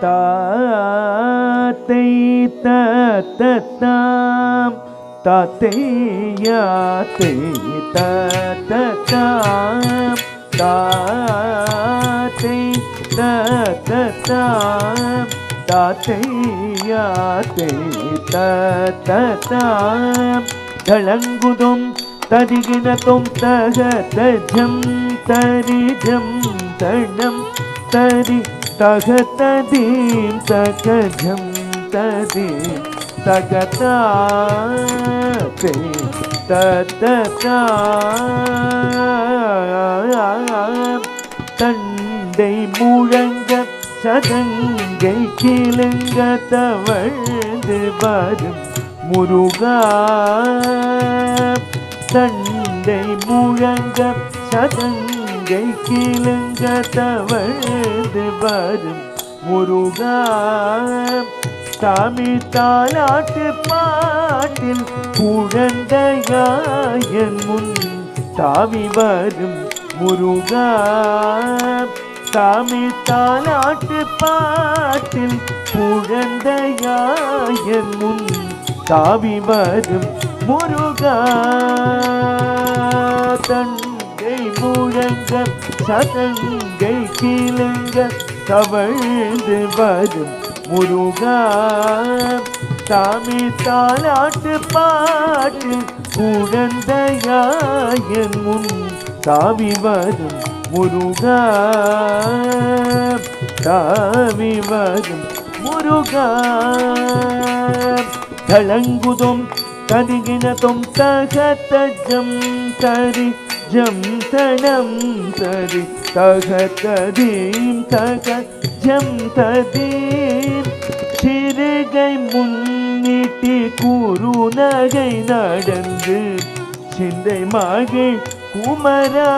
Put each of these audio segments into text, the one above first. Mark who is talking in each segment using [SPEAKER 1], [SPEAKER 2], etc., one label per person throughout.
[SPEAKER 1] தாத்தை தத்தத்தாம் தாத்தையாத்தை தத்தத்தாம் தாத்தை தத்தத்தாம் தாத்தையாத்தை தத்தத்தாம் தளங்குதும் தரிகினதும் தகதஜம் தரிஜம் தடம் தரி தகததீம் தகஜம் ததீம் தகதாதே தததாம் தண்டை முழங்க சதங்கை கிளங்க தவழ்ந்து வரும் முருகா தண்டை முழங்க சதங்கை கிளங்க தவழ்ந்து வரும் முருகா சாமி தாலாட்டு பாட்டில் குழந்தையாயன் முன் தாவி வரும் முருகா சாமி தாலாட்டு பாட்டில் குழந்தையாயன் முன் தாவி வரும் முருகா தண்டை முழங்க சதங்கை கிளங்க தவழ்ந்து வரும் முருகா சாமி தாலாட்டு பாட்டு குழந்தையாயன் முன் தாவி வரும் முருகா தாவி வரும் முருகா தளங்குதும் கதிகினதும் தகதஜம் தரி ஜம் தடம் தரி தகததீம் தகஜம் ததீம் சிறுகை முன்னிட்டு குறுநகை நடந்து சிந்தை மகிழ் குமரா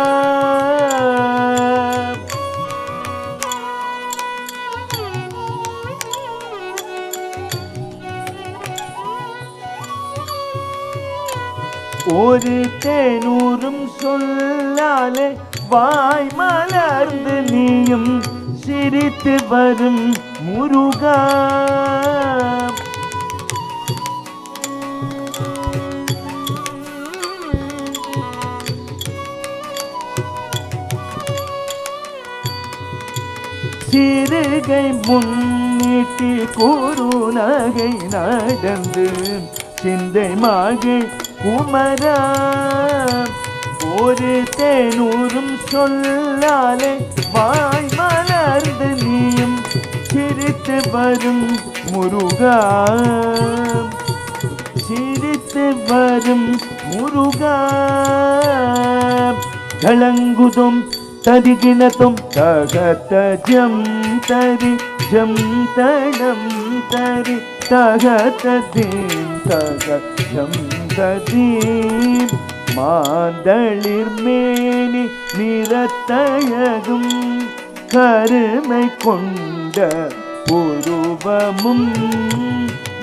[SPEAKER 1] ஒரு தேனூரும் சொல்லாலே வாய் மலர்ந்து நீயும் சிரித்து வரும் முருகா சிறுகை முன்னிட்டு குறுநகை நடந்து சிந்தை மகிழ் குமரா ஒரு தேனூரும் சொல்லாலே வாய் மலர்ந்து நீயும் சிரித்து வரும் முருகா சிரித்து வரும் முருகா கலங்குதும் தரிகினதும் தகதஜம் தரி ஜம் தடம் தரி தகததீம் தகஜம் ததீம் மாந்தளிர் மேனி நிறத்தழகும் கருமை கொண்ட புருவமும்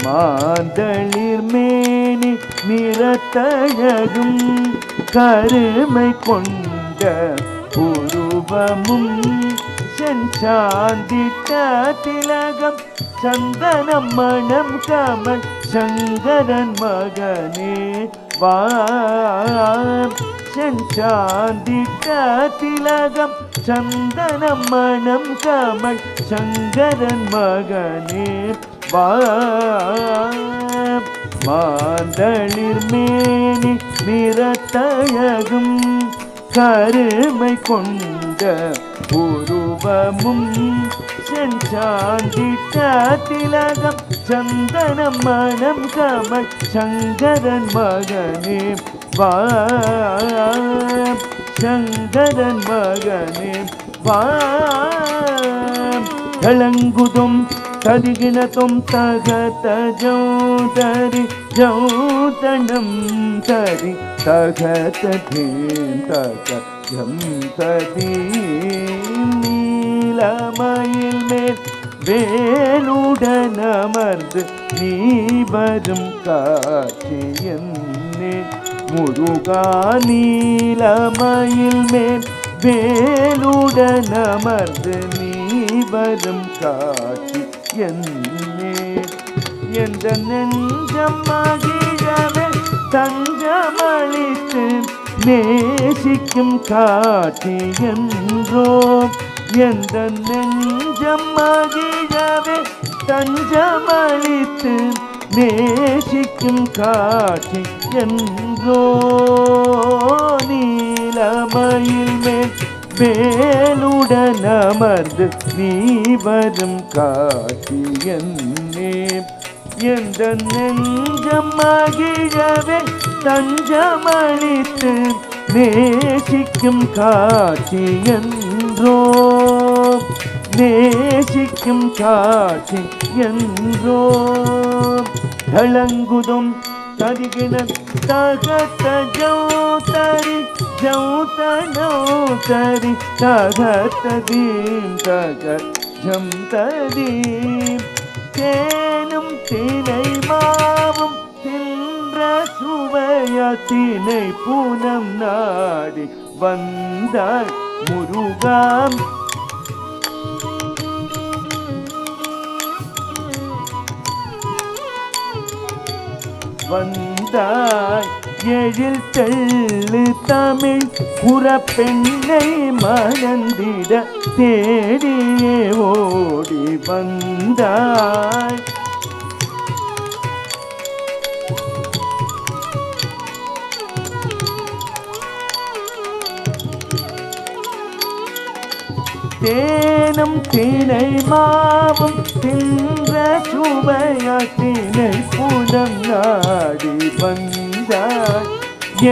[SPEAKER 1] மாந்தளிர் மேனி நிறத்தழகும் கருமை கொண்ட புருவமும் செஞ்சாந்திட்ட திலகம் சந்தனம் மணம் கமல் சங்கரன் மகனே வா செஞ்சாந்திட்ட திலகம் சந்தனம் மணம் கமல் சங்கரன் மகனே வா மாந்தளிர் மேனி நிறத்தழகும் கருமை கொண்ட உருவமும் செஞ்சாந்திட்ட திலகம் சந்தனம் மணம் கமல் சங்கரன் மகனே வா சங்கரன் மகனே வா கலங்குதும் தரிகினதும் தகதஜம் தரி ஜௌதனம் தரி தகததீம் தகஜம் ததீம் நீலமயில் மேல் வேலுடன் அமர்ந்து நீ வரும் காட்சி என்னே முருகா நீலமயில் மேல் வேலுடன் அமர்ந்து நீ வரும் காட்சி என்னே என்ற நெஞ்சம் மகிழவே தஞ்சமளித்து நேசிக்கும் காட்சி என்றோ என்ற நெஞ்சம் மகிழவே தஞ்சமளித்து நேசிக்கும் காட்சி என்றோ நீலமயில் மேல் வேலுடன் அமர்ந்து நீ வரும் காட்சி என்னே என்ற நெஞ்சம் மகிழவே தஞ்சமளித்து நேசிக்கும் காட்சி என்றோ நேசிக்கும் காட்சி என்றோ தளங்குதும் தரிகின தகத ஜௌதரி ஜௌதனௌதரி தகததீம் தக ஜம் ததீம் தேனும் தினை மாவும் தின்ற சுவையத்தினை பூனம் நாடி வந்தாய் முருகாம் வந்தாய் எழில் தெள்ளு தமிழ் புறப்பெண்ணை மணந்திட தேடியே ஓடி வந்தாய் தேனும் தினை மாவும் தின்ற சுவையாத்தினை புனம் நாடி வந்தாய்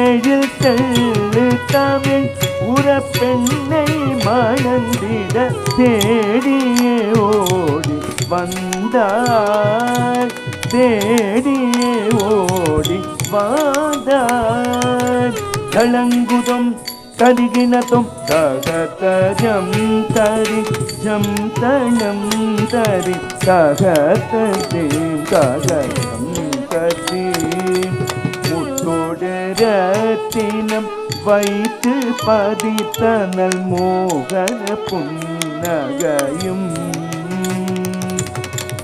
[SPEAKER 1] எழில் தெள்ளு தமிழ் உறப்பெண்ணை மணந்திட தேடியே ஓடி வந்தாய் தேடியே ஓடி வந்தாய் தளங்குதும் தரிகினதும் தகதஜம் தரி ஜம் தனம் தரி தகதீம் தகதம் தரி முத்தோடு ரத்தினம் வைத்து பதித்தனல் மோகன புன்னகையும்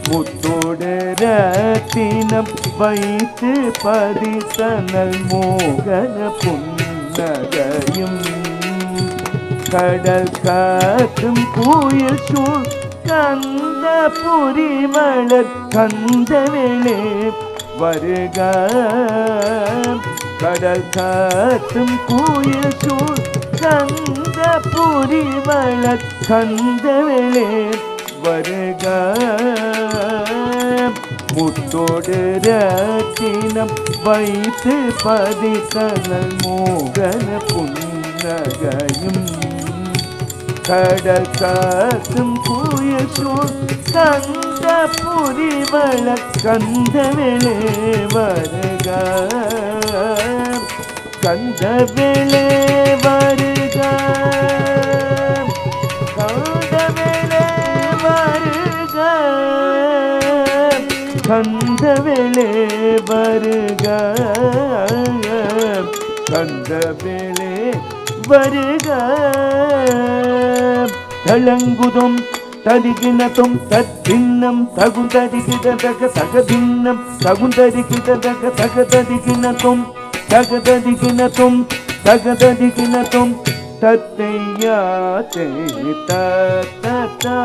[SPEAKER 1] முத்தோடு ரத்தினம் வைத்து பதித்தனல் மோகன புன்னகையும் கடல் காற்றும் குயில் சூழ் கந்த புரி மலர் கந்தவேளே வருக கடல் காற்றும் குயில் சூழ் கந்த புரி மலர் கந்தவேளே வருக முத்தோடு ரத்தினம் வைத்து பதித்தனல் மோகன புன்னகையும் கடல் காற்றும் குயில் சூழ் கந்த புரி மலர் கந்தவேளே வருக கந்தவேளே வருக கந்தவேளே வருக கந்தவேளே வருக கந்தவேளே வருக தளங்குதும் தரிகினதும் தத்தின்னம் தகுந்தரிகிட தக தகதின்னம் தகுந்தரிகிட தக தகதரிகினதும் தகதரிகினதும் தகதரிகினதும் தத்தையா தே தத்தா